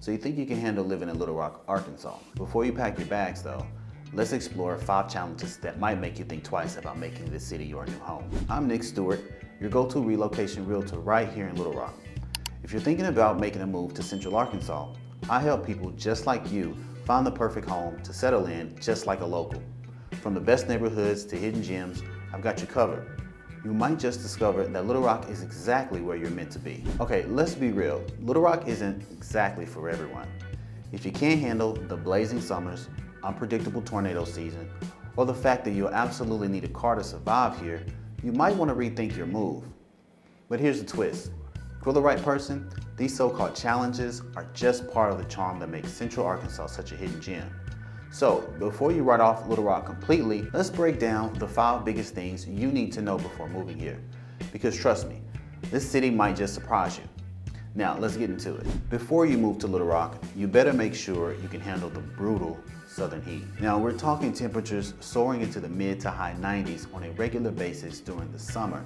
So you think you can handle living in Little Rock, Arkansas. Before you pack your bags though, let's explore 5 challenges that might make you think twice about making this city your new home. I'm Nick Stewart, your go-to relocation realtor right here in Little Rock. If you're thinking about making a move to Central Arkansas, I help people just like you find the perfect home to settle in just like a local. From the best neighborhoods to hidden gems, I've got you covered. You might just discover that Little Rock is exactly where you're meant to be. Okay, let's be real. Little Rock isn't exactly for everyone. If you can't handle the blazing summers, unpredictable tornado season, or the fact that you'll absolutely need a car to survive here, you might want to rethink your move. But here's the twist. For the right person, these so-called challenges are just part of the charm that makes Central Arkansas such a hidden gem. So, before you write off Little Rock completely, let's break down the 5 biggest things you need to know before moving here. Because trust me, this city might just surprise you. Now, let's get into it. Before you move to Little Rock, you better make sure you can handle the brutal southern heat. Now, we're talking temperatures soaring into the mid to high 90s on a regular basis during the summer,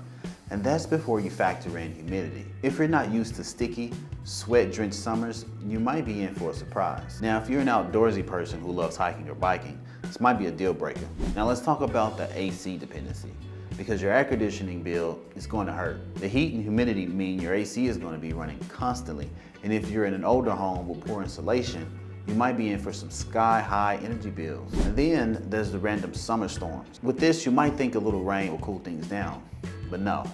and that's before you factor in humidity. If you're not used to sticky, sweat-drenched summers, you might be in for a surprise. Now, if you're an outdoorsy person who loves hiking or biking, this might be a deal breaker. Now, let's talk about the AC dependency, because your air conditioning bill is going to hurt. The heat and humidity mean your AC is going to be running constantly, and if you're in an older home with poor insulation, you might be in for some sky-high energy bills. And then there's the random summer storms. With this, you might think a little rain will cool things down, but no.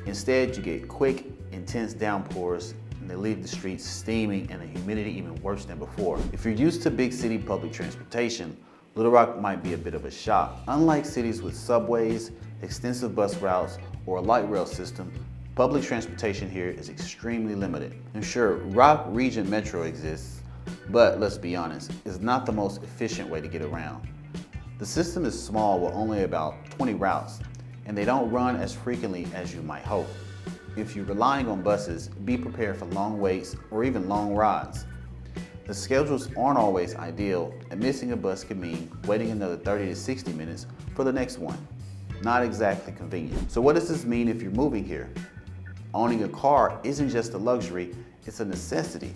Instead, you get quick, intense downpours, and they leave the streets steaming and the humidity even worse than before. If you're used to big city public transportation, Little Rock might be a bit of a shock. Unlike cities with subways, extensive bus routes, or a light rail system, public transportation here is extremely limited. And sure, Rock Region Metro exists, but let's be honest, it's not the most efficient way to get around. The system is small with only about 20 routes, and they don't run as frequently as you might hope. If you're relying on buses, be prepared for long waits or even long rides. The schedules aren't always ideal, and missing a bus could mean waiting another 30 to 60 minutes for the next one. Not exactly convenient. So what does this mean if you're moving here? Owning a car isn't just a luxury, it's a necessity.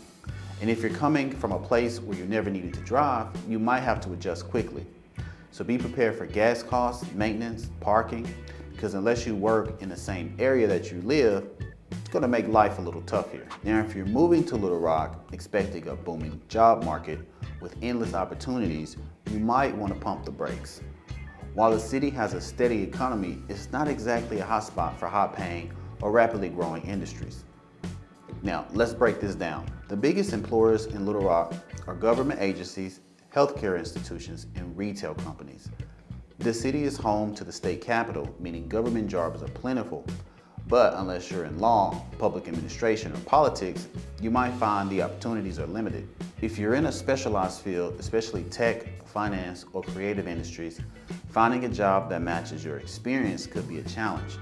And if you're coming from a place where you never needed to drive, you might have to adjust quickly. So be prepared for gas costs, maintenance, parking, because unless you work in the same area that you live, it's going to make life a little tough here. Now, if you're moving to Little Rock expecting a booming job market with endless opportunities, you might want to pump the brakes. While the city has a steady economy, it's not exactly a hotspot for high-paying or rapidly growing industries. Now, let's break this down. The biggest employers in Little Rock are government agencies, healthcare institutions, and retail companies. The city is home to the state capital, meaning government jobs are plentiful. But unless you're in law, public administration, or politics, you might find the opportunities are limited. If you're in a specialized field, especially tech, finance, or creative industries, finding a job that matches your experience could be a challenge.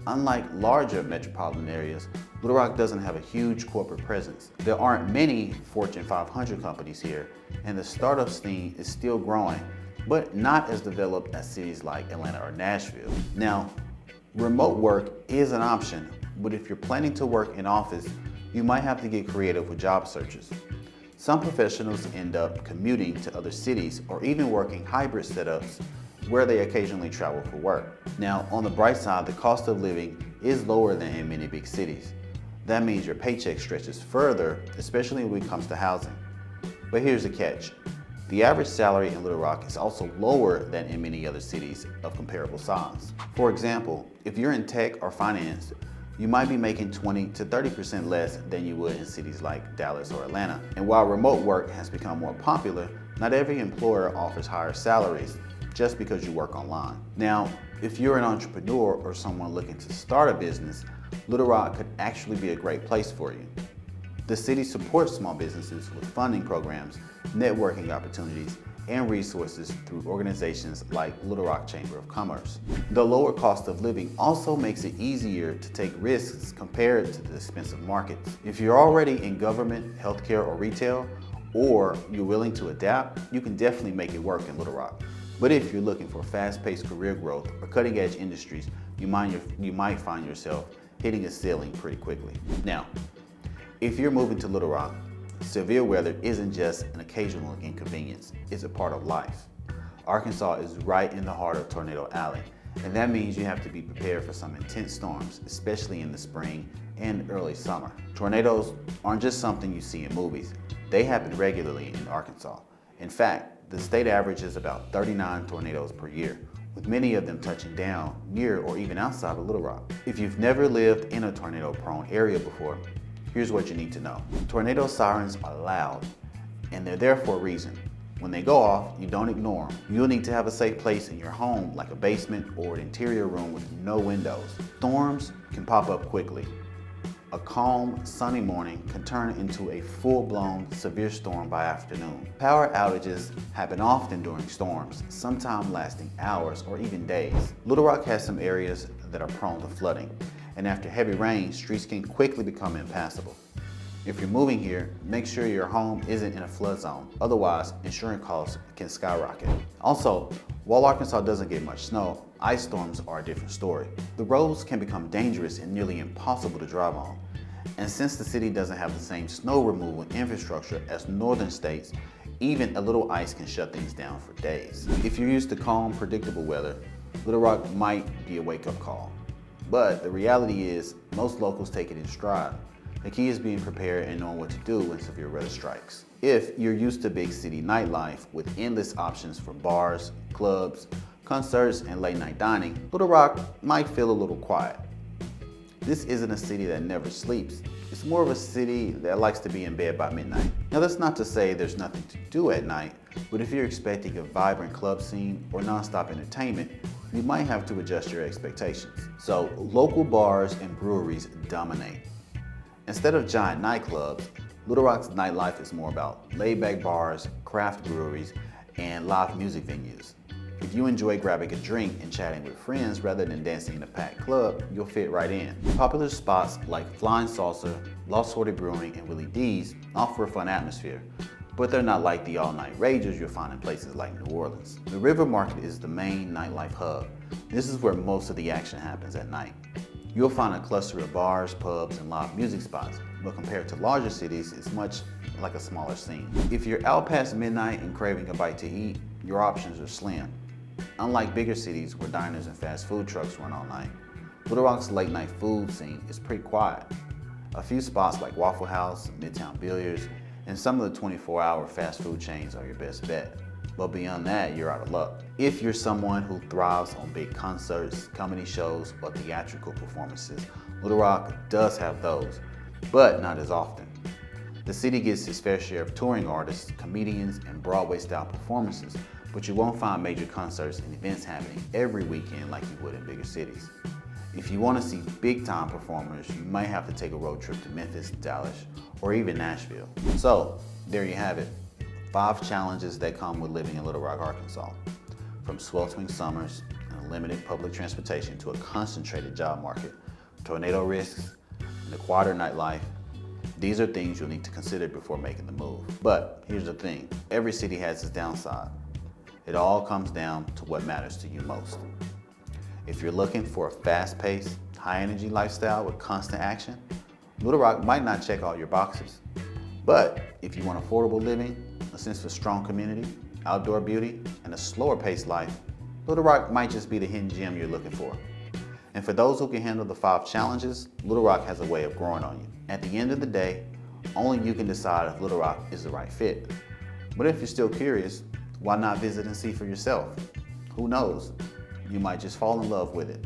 Unlike larger metropolitan areas, Little Rock doesn't have a huge corporate presence. There aren't many Fortune 500 companies here, and the startup scene is still growing, but not as developed as cities like Atlanta or Nashville. Now, remote work is an option, but if you're planning to work in office, you might have to get creative with job searches. Some professionals end up commuting to other cities or even working hybrid setups where they occasionally travel for work. Now, on the bright side, the cost of living is lower than in many big cities. That means your paycheck stretches further, especially when it comes to housing. But here's the catch. The average salary in Little Rock is also lower than in many other cities of comparable size. For example, if you're in tech or finance, you might be making 20 to 30% less than you would in cities like Dallas or Atlanta. And while remote work has become more popular, not every employer offers higher salaries just because you work online. Now, if you're an entrepreneur or someone looking to start a business, Little Rock could actually be a great place for you. The city supports small businesses with funding programs, networking opportunities, and resources through organizations like Little Rock Chamber of Commerce. The lower cost of living also makes it easier to take risks compared to the expensive markets. If you're already in government, healthcare, or retail, or you're willing to adapt, you can definitely make it work in Little Rock. But if you're looking for fast-paced career growth or cutting-edge industries, you might find yourself hitting a ceiling pretty quickly. Now, if you're moving to Little Rock, Severe weather isn't just an occasional inconvenience, it's a part of life. Arkansas is right in the heart of Tornado Alley, and that means you have to be prepared for some intense storms, especially in the spring and early summer. Tornadoes aren't just something you see in movies. They happen regularly in Arkansas. In fact, the state average is about 39 tornadoes per year, with many of them touching down near or even outside of Little Rock. If you've never lived in a tornado-prone area before, here's what you need to know. Tornado sirens are loud, and they're there for a reason. When they go off, you don't ignore them. You'll need to have a safe place in your home, like a basement or an interior room with no windows. Storms can pop up quickly. A calm, sunny morning can turn into a full-blown severe storm by afternoon. Power outages happen often during storms, sometimes lasting hours or even days. Little Rock has some areas that are prone to flooding, and after heavy rain, streets can quickly become impassable. If you're moving here, make sure your home isn't in a flood zone. Otherwise, insurance costs can skyrocket. Also, while Arkansas doesn't get much snow, ice storms are a different story. The roads can become dangerous and nearly impossible to drive on. And since the city doesn't have the same snow removal infrastructure as northern states, even a little ice can shut things down for days. If you're used to calm, predictable weather, Little Rock might be a wake-up call. But the reality is, most locals take it in stride. The key is being prepared and knowing what to do when severe weather strikes. If you're used to big city nightlife with endless options for bars, clubs, concerts, and late night dining, Little Rock might feel a little quiet. This isn't a city that never sleeps. It's more of a city that likes to be in bed by midnight. Now, that's not to say there's nothing to do at night, but if you're expecting a vibrant club scene or nonstop entertainment, you might have to adjust your expectations. So, local bars and breweries dominate. Instead of giant nightclubs, Little Rock's nightlife is more about laid-back bars, craft breweries, and live music venues. If you enjoy grabbing a drink and chatting with friends rather than dancing in a packed club, you'll fit right in. Popular spots like Flying Saucer, Lost 40 Brewing, and Willie D's offer a fun atmosphere, but they're not like the all-night ragers you'll find in places like New Orleans. The River Market is the main nightlife hub. This is where most of the action happens at night. You'll find a cluster of bars, pubs, and live music spots, but compared to larger cities, it's much like a smaller scene. If you're out past midnight and craving a bite to eat, your options are slim. Unlike bigger cities where diners and fast food trucks run all night, Little Rock's late night food scene is pretty quiet. A few spots like Waffle House, Midtown Billiards, and some of the 24-hour fast food chains are your best bet. But beyond that, you're out of luck. If you're someone who thrives on big concerts, comedy shows, or theatrical performances, Little Rock does have those, but not as often. The city gets its fair share of touring artists, comedians, and Broadway-style performances, but you won't find major concerts and events happening every weekend like you would in bigger cities. If you want to see big-time performers, you might have to take a road trip to Memphis, Dallas, or even Nashville. So, there you have it. 5 challenges that come with living in Little Rock, Arkansas. From sweltering summers and limited public transportation to a concentrated job market, tornado risks, and a quieter nightlife, these are things you'll need to consider before making the move. But here's the thing, every city has its downside. It all comes down to what matters to you most. If you're looking for a fast-paced, high-energy lifestyle with constant action, Little Rock might not check all your boxes. But if you want affordable living, a sense of strong community, outdoor beauty, and a slower paced life, Little Rock might just be the hidden gem you're looking for. And for those who can handle the 5 challenges, Little Rock has a way of growing on you. At the end of the day, only you can decide if Little Rock is the right fit. But if you're still curious, why not visit and see for yourself? Who knows? You might just fall in love with it.